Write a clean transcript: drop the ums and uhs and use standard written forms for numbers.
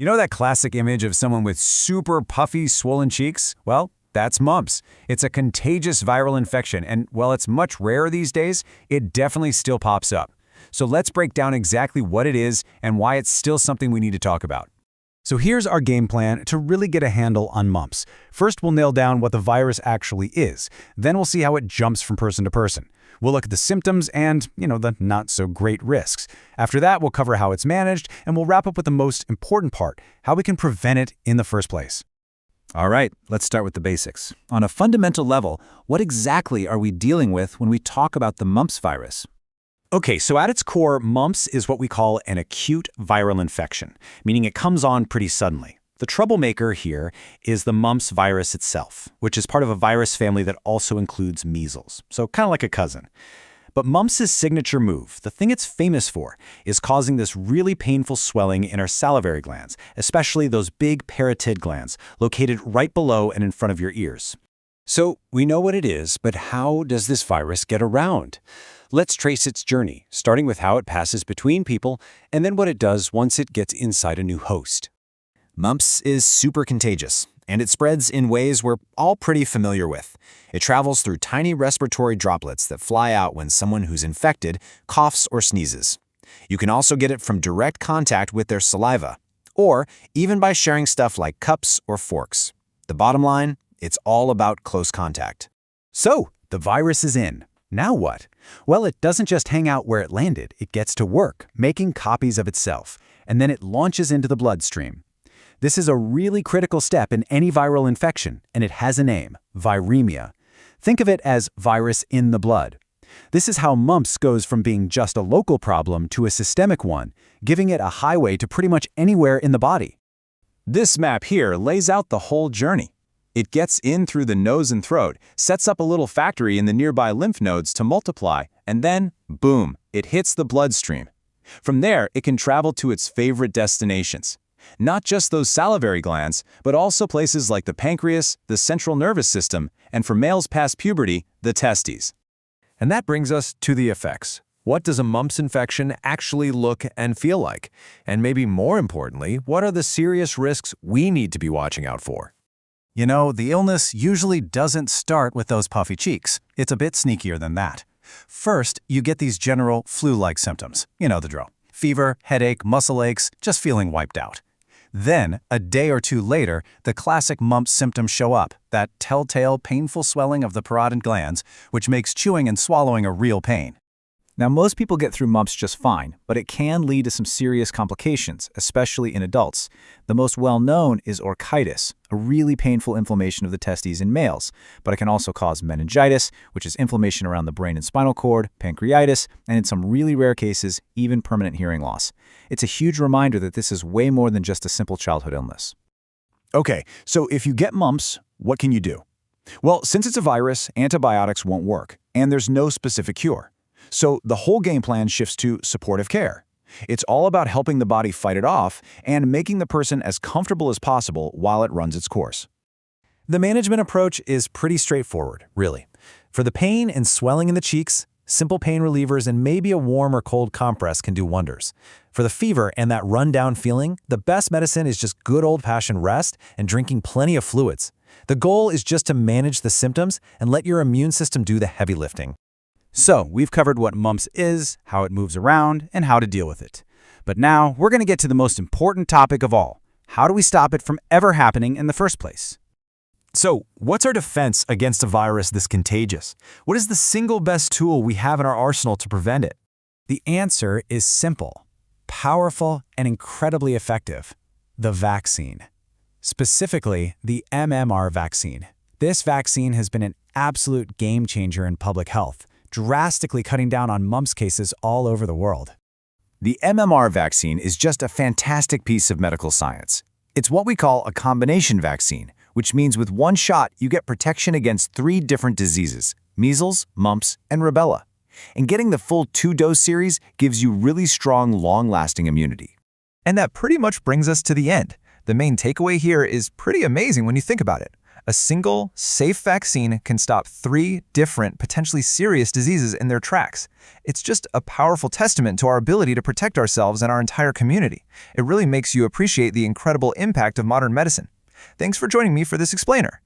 You know that classic image of someone with super puffy, swollen cheeks? Well, that's mumps. It's a contagious viral infection, and while it's much rarer these days, it definitely still pops up. So let's break down exactly what it is and why it's still something we need to talk about. So here's our game plan to really get a handle on mumps. First, we'll nail down what the virus actually is. Then we'll see how it jumps from person to person. We'll look at the symptoms and, the not-so-great risks. After that, we'll cover how it's managed, and we'll wrap up with the most important part, how we can prevent it in the first place. All right, let's start with the basics. On a fundamental level, what exactly are we dealing with when we talk about the mumps virus? Okay, so at its core, mumps is what we call an acute viral infection, meaning it comes on pretty suddenly. The troublemaker here is the mumps virus itself, which is part of a virus family that also includes measles, so kind of like a cousin. But mumps' signature move, the thing it's famous for, is causing this really painful swelling in our salivary glands, especially those big parotid glands located right below and in front of your ears. So we know what it is, but how does this virus get around? Let's trace its journey, starting with how it passes between people and then what it does once it gets inside a new host. Mumps is super contagious, and it spreads in ways we're all pretty familiar with. It travels through tiny respiratory droplets that fly out when someone who's infected coughs or sneezes. You can also get it from direct contact with their saliva, or even by sharing stuff like cups or forks. The bottom line, it's all about close contact. So, the virus is in. Now what? Well, it doesn't just hang out where it landed. It gets to work, making copies of itself, and then it launches into the bloodstream. This is a really critical step in any viral infection, and it has a name, viremia. Think of it as virus in the blood. This is how mumps goes from being just a local problem to a systemic one, giving it a highway to pretty much anywhere in the body. This map here lays out the whole journey. It gets in through the nose and throat, sets up a little factory in the nearby lymph nodes to multiply, and then, boom, it hits the bloodstream. From there, it can travel to its favorite destinations. Not just those salivary glands, but also places like the pancreas, the central nervous system, and for males past puberty, the testes. And that brings us to the effects. What does a mumps infection actually look and feel like? And maybe more importantly, what are the serious risks we need to be watching out for? The illness usually doesn't start with those puffy cheeks. It's a bit sneakier than that. First, you get these general flu-like symptoms. You know the drill. Fever, headache, muscle aches, just feeling wiped out. Then, a day or two later, the classic mumps symptoms show up, that telltale painful swelling of the parotid glands, which makes chewing and swallowing a real pain. Now, most people get through mumps just fine, but it can lead to some serious complications, especially in adults. The most well-known is orchitis, a really painful inflammation of the testes in males, but it can also cause meningitis, which is inflammation around the brain and spinal cord, pancreatitis, and in some really rare cases, even permanent hearing loss. It's a huge reminder that this is way more than just a simple childhood illness. Okay, so if you get mumps, what can you do? Well, since it's a virus, antibiotics won't work, and there's no specific cure. So the whole game plan shifts to supportive care. It's all about helping the body fight it off and making the person as comfortable as possible while it runs its course. The management approach is pretty straightforward, really. For the pain and swelling in the cheeks, simple pain relievers and maybe a warm or cold compress can do wonders. For the fever and that run-down feeling, the best medicine is just good old-fashioned rest and drinking plenty of fluids. The goal is just to manage the symptoms and let your immune system do the heavy lifting. So, we've covered what mumps is, how it moves around, and how to deal with it. But now, we're going to get to the most important topic of all. How do we stop it from ever happening in the first place? So, what's our defense against a virus this contagious? What is the single best tool we have in our arsenal to prevent it? The answer is simple, powerful, and incredibly effective: the vaccine. Specifically, the MMR vaccine. This vaccine has been an absolute game changer in public health, drastically cutting down on mumps cases all over the world. The MMR vaccine is just a fantastic piece of medical science. It's what we call a combination vaccine, which means with one shot you get protection against 3 different diseases: measles, mumps, and rubella. And getting the full 2-dose series gives you really strong, long-lasting immunity. And that pretty much brings us to the end. The main takeaway here is pretty amazing when you think about it. A single, safe vaccine can stop 3 different, potentially serious diseases in their tracks. It's just a powerful testament to our ability to protect ourselves and our entire community. It really makes you appreciate the incredible impact of modern medicine. Thanks for joining me for this explainer.